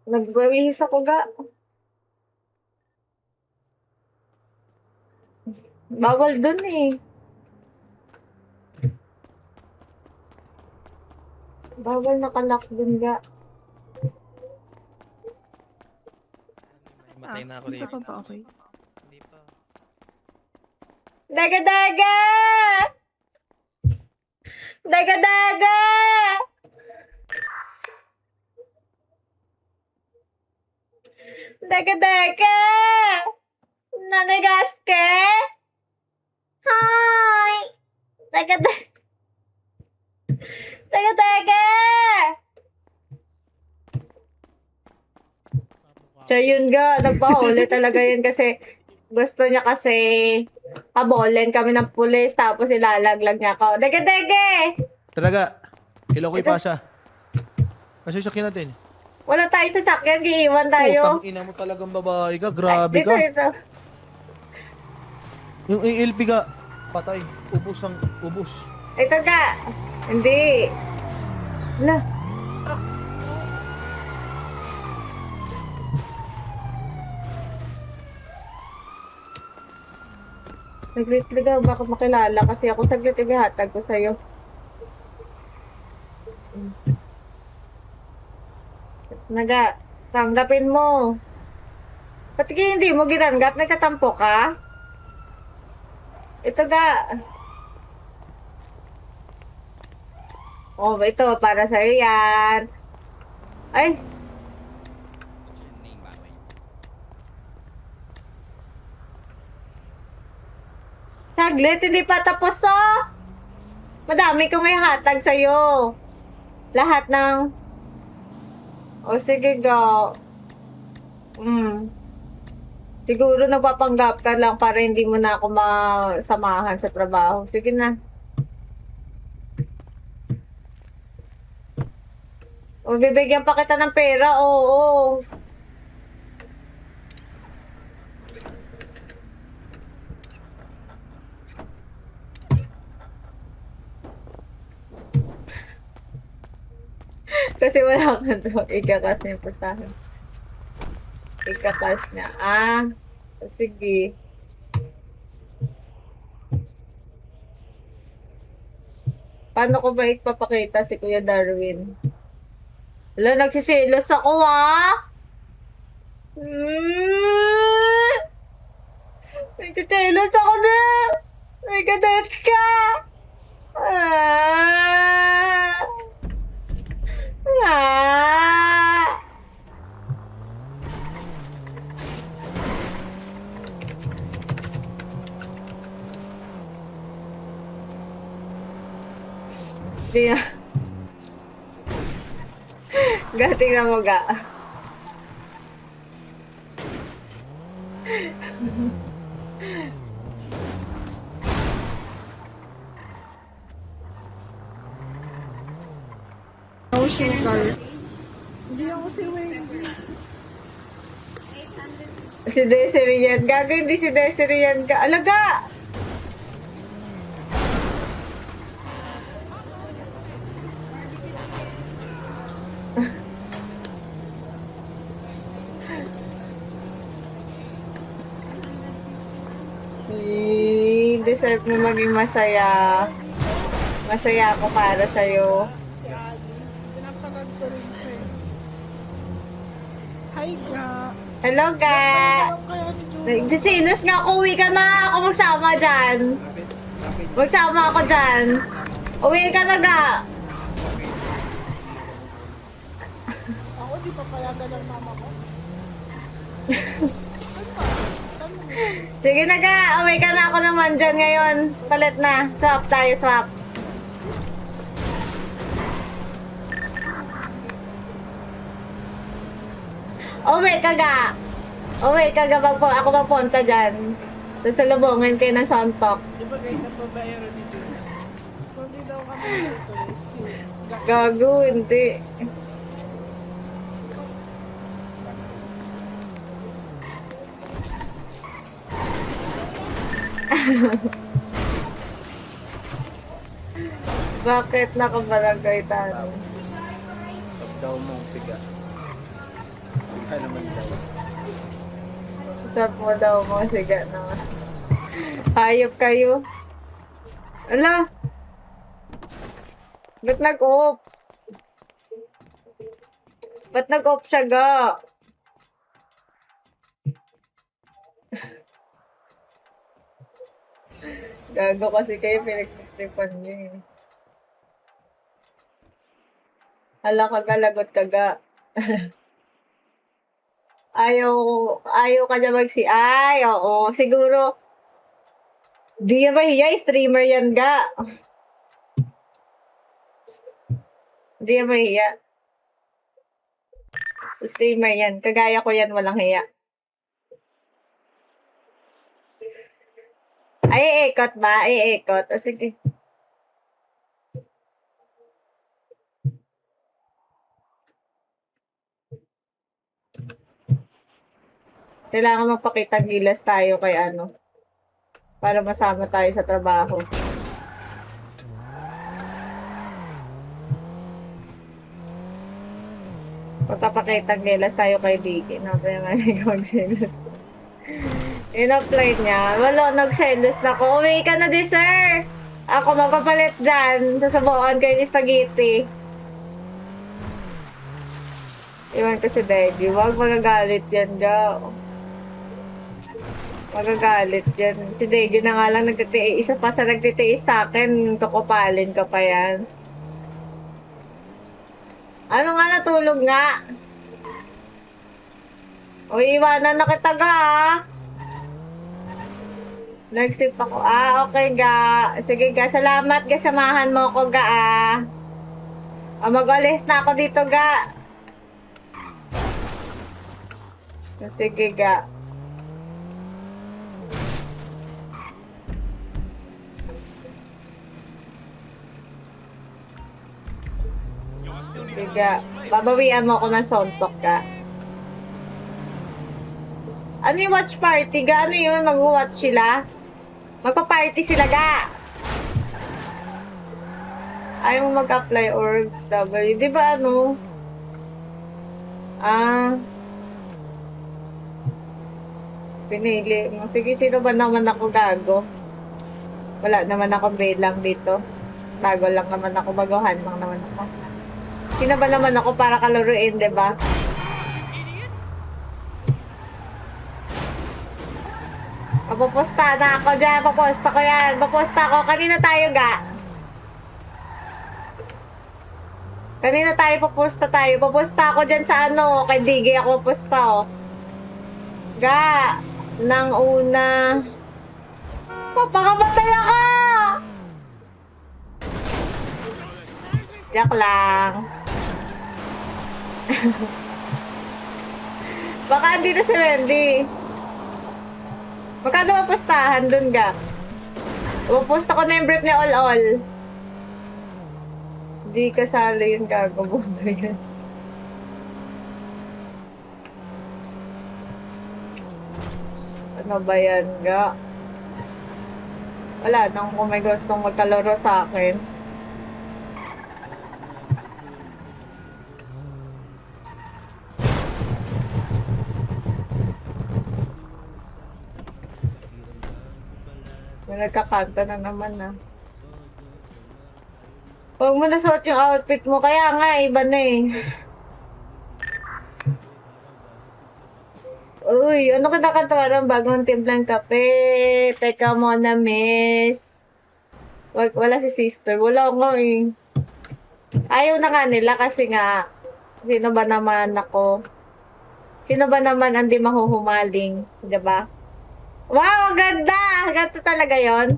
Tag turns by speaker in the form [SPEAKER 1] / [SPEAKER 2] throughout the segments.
[SPEAKER 1] Nagbawihis ako ga. Bawal dun eh. Bawal nakalak dun ga.
[SPEAKER 2] Matay na ako
[SPEAKER 3] Hindi
[SPEAKER 2] dito.
[SPEAKER 3] ka pa ba okay?
[SPEAKER 2] Hindi pa.
[SPEAKER 1] Daga-daga! Daga-daga! Daga-daga! Nanagas ka? Hi! Daga-daga! Daga-daga! So yun ga, nagpahuli talaga yun kasi gusto niya kasi pabolin kami ng pulis tapos ilalaglag niya ako. Dege-dege!
[SPEAKER 4] Talaga, kilokoy
[SPEAKER 1] Ito.
[SPEAKER 4] pa siya. Kasi sakyan natin.
[SPEAKER 1] Wala tayong sasakyan, giiwan tayo.
[SPEAKER 4] Putang ina mo talagang babae ka, grabe
[SPEAKER 1] Dito,
[SPEAKER 4] ka.
[SPEAKER 1] dito.
[SPEAKER 4] Yung ALP ka, patay. Ubus ang ubus.
[SPEAKER 1] Ito ka. Hindi. Wala. Saglit lang, baka makilala kasi ako saglit ibihatag ko sa'yo. Naga, tanggapin mo. Ba't hindi mo gitanggap? Nagkatampo ka? Ito ga. Oh, ito, para sa'yo yan. Ay, saglit, hindi pa tapos oh. Madami kong ihatag sa'yo. Lahat ng... O sige ga. Siguro nagpapanggap ka lang para hindi mo na ako masamahan sa trabaho. Sige na. O bibigyan pa kita ng pera, oo. Kasi wala ka to. Ikakas niya yung pustahan. Ikakas niya. Sige. Paano ko ba ipapakita si Kuya Darwin? Wala, nagsisilos ako Nagsiselos ako na! May kadet ka! Ah! Ah! Kaya, gating na mo ga.
[SPEAKER 3] No sugar. Hindi ako si Wendy.
[SPEAKER 1] Si Desiree yan. Gago, hindi si Desiree yan ka. Alaga! Deserve mo maging masaya. Masaya ako para sa'yo.
[SPEAKER 3] Si Ali. Pinapanood ko rin siya. Hi, Ga.
[SPEAKER 1] Hello, ga!
[SPEAKER 3] Ano kaya ni Juno?
[SPEAKER 1] Nagsisilos nga ako. Uwi ka na. Ako magsama dyan. Magsama ako dyan. Uwi ka na, ga.
[SPEAKER 3] Ako, di pa payagan ng mama ko.
[SPEAKER 1] Sige na, ga. Uwi ka na. Ako naman dyan ngayon. Palit na. Swap tayo, swap. Uwi ka, ga. Uwi ka, ga. Ako mapunta dyan. Sasalubungin kayo ng Sontok.
[SPEAKER 3] Di ba guys, ang babayero ni Juno? So, hindi daw kami dito.
[SPEAKER 1] Gago, hindi. Bakit nakabarangay tayo?
[SPEAKER 5] Daw mong siga.
[SPEAKER 4] Kaya naman daw.
[SPEAKER 1] Usap mo daw mga siga naman. Hayop kayo. Ala! Ba't nag-off? Ba't nag-off siya ga? Gago kasi kayo, pinagtitripan niyo eh. Hala ka ga, lagot ka ga. ayaw ka niya ay, oo. Siguro, di niya mahiya, streamer yan ga. Di niya mahiya. Streamer yan. Kagaya ko yan, walang hiya. Ay, iikot ba? Iikot. O sige. Kailangan magpakita gilas tayo kay ano. Para masama tayo sa trabaho. Magpapakita gilas tayo kay Diki. Napaya nga magselos. In-apply niya. Wala, nagselos na ko. Uwi ka na di, sir! Ako magpapalit dyan. Sasabukan kayo ni spaghetti. Iwan ko si Debbie. Huwag magagalit yan, go. Magagalit yan. Si Debbie na nga lang nagtitiis. Isa pa sa nagtitiis sa akin. Kakupalin ka pa yan. Ano nga, natulog nga? O, iwanan na kita ga, Nag-sleep ako. Okay ga. Sige ga, salamat ga, samahan mo ko ga O, mag-alis na ako dito ga. Sige ga. Sige ga. Babawian mo ako ng sontok ga. Ano yung watch party ga? Ano yun? Mag-watch sila? Magpa-party sila ga. Ayaw mo mag-apply or W. Di ba ano? Pinili mo. Sige, sino ba naman ako gago? Wala naman ako belang dito. Bago lang naman ako. Baguhan lang naman ako. Sino ba naman ako para kalaruin, di ba? Papuposta na ako dyan. Paposta ko yan. Paposta ko. Kanina tayo, ga? Kanina tayo, paposta tayo. Paposta ako dyan sa ano. Kay Digi ako paposta, oh. Ga. Nang una. Papakamatay ako! Yak lang. Baka andito si Wendy. Magkano mapustahan dun ga? Pupusta ko na yung brief ni All. Di kasali yung gago mo yan. Ano ba yan ga? Wala nang kung may gustong magkalaro sa akin. Nagkakanta na naman na. Huwag mo na suot yung outfit mo. Kaya nga, iba na eh. Uy, ano ka nakatawaran bagong timplang kape? Teka muna, miss. Wala si sister. Wala nga eh. Ayaw na nga nila kasi nga, sino ba naman ako? Sino ba naman ang di mahuhumaling? Diba? Wow, ang ganda! Ganito talaga yon.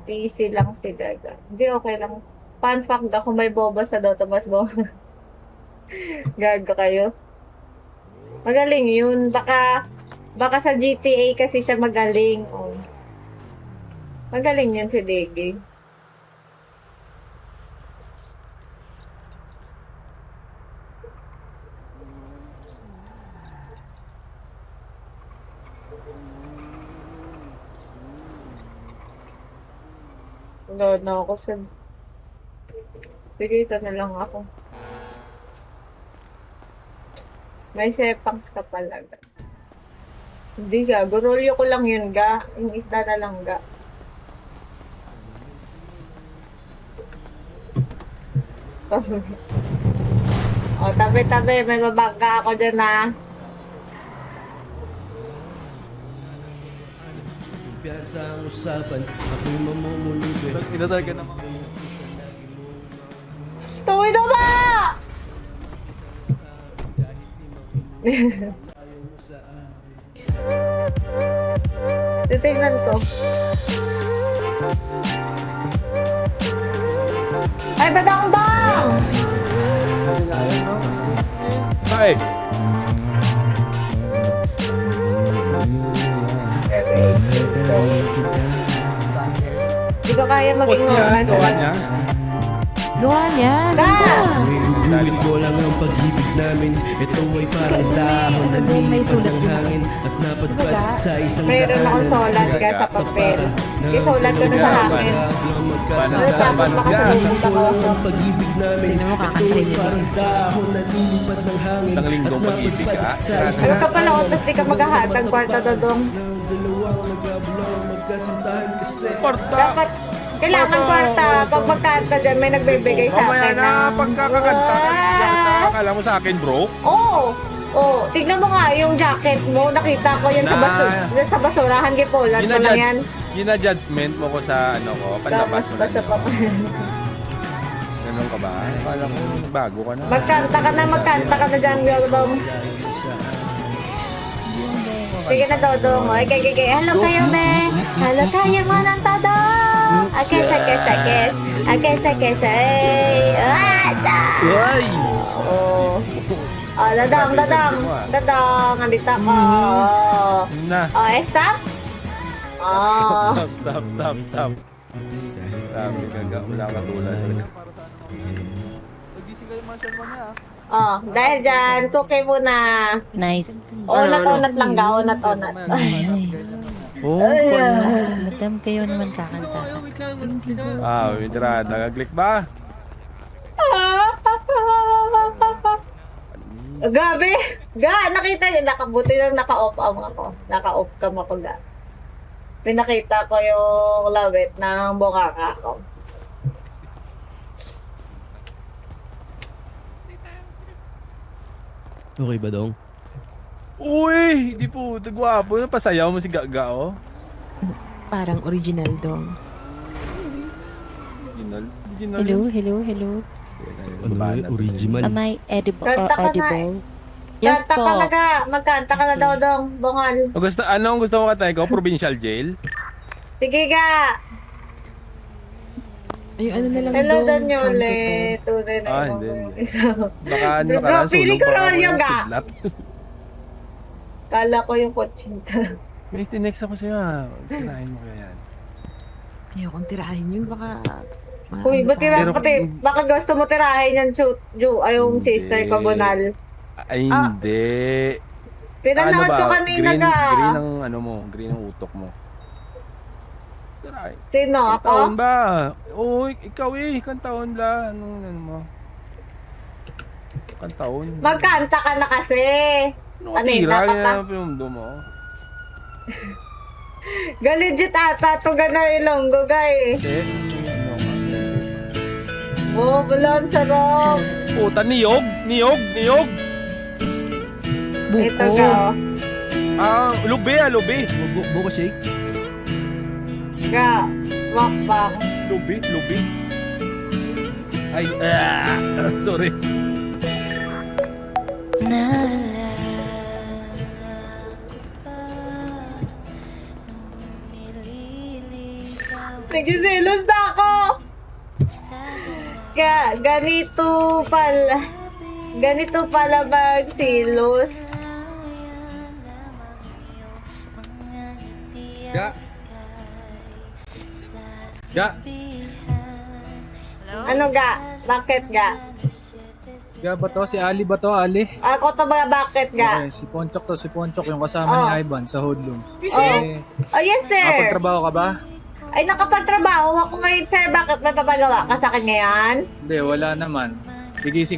[SPEAKER 1] PC lang si Daga. Hindi, okay lang. Fun fact da, kung may boba sa Dota, mas boba. Gaga kayo. Magaling yun. Baka sa GTA kasi siya magaling. Oh. Magaling yun si Digi. Load na ako sa... Sige, ito na lang ako. May sepangs ka pala. Hindi ga, gurolyo ko lang yun ga. Yung isda na lang ga. O, tabi-tabi. May babangga ako dyan ah.
[SPEAKER 2] Piyansa ang usapan, ako'y mamumulubi.
[SPEAKER 4] Inatal ka naman.
[SPEAKER 1] Tuwi na ba? Titignan ko. Ay, badang-bang!
[SPEAKER 4] Ay!
[SPEAKER 1] Hindi ko kaya mag-ignorant.
[SPEAKER 5] Gawa niya.
[SPEAKER 1] Ga!
[SPEAKER 2] Buwin ko lang ang pag-ibig namin. Ito ay parang dahon na nilipad ng hangin at napadpad sa isang
[SPEAKER 1] Mayroon akong sulat ga sa papel. Isulat ko na sa hangin. Ano tapos makasalubong ka ko.
[SPEAKER 2] ang pag-ibig namin.
[SPEAKER 5] Hindi mo
[SPEAKER 2] Ito ay
[SPEAKER 5] kakantay
[SPEAKER 2] parang dahon na nilipad ng hangin
[SPEAKER 4] Isang
[SPEAKER 2] at
[SPEAKER 4] linggong pag-ibig ka.
[SPEAKER 2] napadpad sa isang
[SPEAKER 1] Ano ka pala utos, di ka maghahatag kwarta dodong.
[SPEAKER 2] ng dalawang nagabulong magkasintahan kasi.
[SPEAKER 1] Dapat, kailangan kwarta. Pag magkanta dyan, may nagbibigay sa
[SPEAKER 4] Mamaya
[SPEAKER 1] akin
[SPEAKER 4] na,
[SPEAKER 1] ng...
[SPEAKER 4] pagkakakanta. Akala mo sa akin, bro?
[SPEAKER 1] Oo! Oh, tignan mo nga yung jacket mo. Nakita ko yan sa sa basurahan. Gipulan mo lang yan.
[SPEAKER 4] Gina-judgment mo ko sa ano ko, panlabas
[SPEAKER 1] Tapos
[SPEAKER 4] mo
[SPEAKER 1] basta pa.
[SPEAKER 4] Ganun ka ba? Akala ko, bago ka na.
[SPEAKER 1] Magkanta ka na dyan, Dodong. Sige na, Dodong. Oy, kay. Hello kayo, me. Hello kayo, manang Todong. Akes.
[SPEAKER 4] Ay!
[SPEAKER 1] Oh. Oh, Dodong. Andito ako.
[SPEAKER 4] Na.
[SPEAKER 1] Oh, stop. Oh.
[SPEAKER 4] Stop. Sabi ka, wala ka tulad.
[SPEAKER 3] Nagising kayo mga siyan mamaya.
[SPEAKER 1] Oh, dahil dyan, cookie muna.
[SPEAKER 5] Nice.
[SPEAKER 1] Onat lang ga, onat.
[SPEAKER 5] Nice.
[SPEAKER 4] Oh,
[SPEAKER 5] Madam, kayo naman kakanta.
[SPEAKER 4] Witra, nagaglik ba?
[SPEAKER 1] Gabi! Ga, nakita niyo, nakabuti lang naka-off ako. Naka-off cam ako, ga. Pinakita ko yung lawit ng bunganga ko.
[SPEAKER 2] Okay ba dong?
[SPEAKER 4] Uy! Hindi po, gwapo. Pasayaw mo si Gaga, oh.
[SPEAKER 5] Parang original dong.
[SPEAKER 4] Original.
[SPEAKER 5] Hello.
[SPEAKER 2] Original?
[SPEAKER 5] Am I edible?
[SPEAKER 1] Kanta ka na
[SPEAKER 5] Audible? Yes
[SPEAKER 1] Kanta
[SPEAKER 5] po.
[SPEAKER 1] ka na ga. Magkanta ka na daw, dong. Bungal.
[SPEAKER 4] Anong gusto mo katay ko? Provincial jail?
[SPEAKER 1] Sige, ga.
[SPEAKER 5] Ay, ano na lang
[SPEAKER 1] Hello,
[SPEAKER 5] dong.
[SPEAKER 1] Danyole. Tunay na yung
[SPEAKER 4] Hindi.
[SPEAKER 1] isa.
[SPEAKER 4] Baka ano
[SPEAKER 1] Bro,
[SPEAKER 4] ka lang,
[SPEAKER 1] feeling ko rolyo, ga.
[SPEAKER 4] kidnap.
[SPEAKER 1] Kala ko yung kotsinta.
[SPEAKER 4] May tinext ako sa'yo, ha. Tirahin mo kaya yan.
[SPEAKER 5] Ayokong tirahin yun. Baka...
[SPEAKER 1] Uy, ba't
[SPEAKER 4] Pero-
[SPEAKER 1] baka gusto mo tirahin yan, yung sister ko, Bonal.
[SPEAKER 4] Ay, hindi.
[SPEAKER 1] Pinanood ko kanina,
[SPEAKER 4] green,
[SPEAKER 1] ga.
[SPEAKER 4] green ang ano mo, green ang utok mo. Tirahin.
[SPEAKER 1] Sino,
[SPEAKER 4] Taon
[SPEAKER 1] ako?
[SPEAKER 4] ba? Oo, ikaw kantaon la. Ano mo? Kantaon.
[SPEAKER 1] Magkanta ka na kasi. Ano yun,
[SPEAKER 4] tira,
[SPEAKER 1] dapat
[SPEAKER 4] yan
[SPEAKER 1] ba?
[SPEAKER 4] ang pinumdo mo.
[SPEAKER 1] Galigit ata to gana ilonggo, guy. Oh, bulan sarap.
[SPEAKER 4] Puta, niyog.
[SPEAKER 1] Ito ka, oh.
[SPEAKER 4] Lubi.
[SPEAKER 2] Buko shake?
[SPEAKER 1] Ga, wakbang.
[SPEAKER 4] Lubi. Ay, sorry.
[SPEAKER 1] Nagisilos na ako. Ganito pala magsilos.
[SPEAKER 6] Ga,
[SPEAKER 1] Ano ga? Bakit ga?
[SPEAKER 6] ga ba to? Si Ali ba to? Ali?
[SPEAKER 1] Ako to ba bakit ga?
[SPEAKER 6] Okay, si Ponchok yung kasama
[SPEAKER 1] Oh.
[SPEAKER 6] ni Ivan sa Hoodlums.
[SPEAKER 1] Oh, yes sir.
[SPEAKER 6] Nakapagtrabaho ka ba?
[SPEAKER 1] Ay, nakapagtrabaho ako ngayon sir. Bakit may papagawa ka sa akin ngayon?
[SPEAKER 6] Hindi, wala naman. Gigising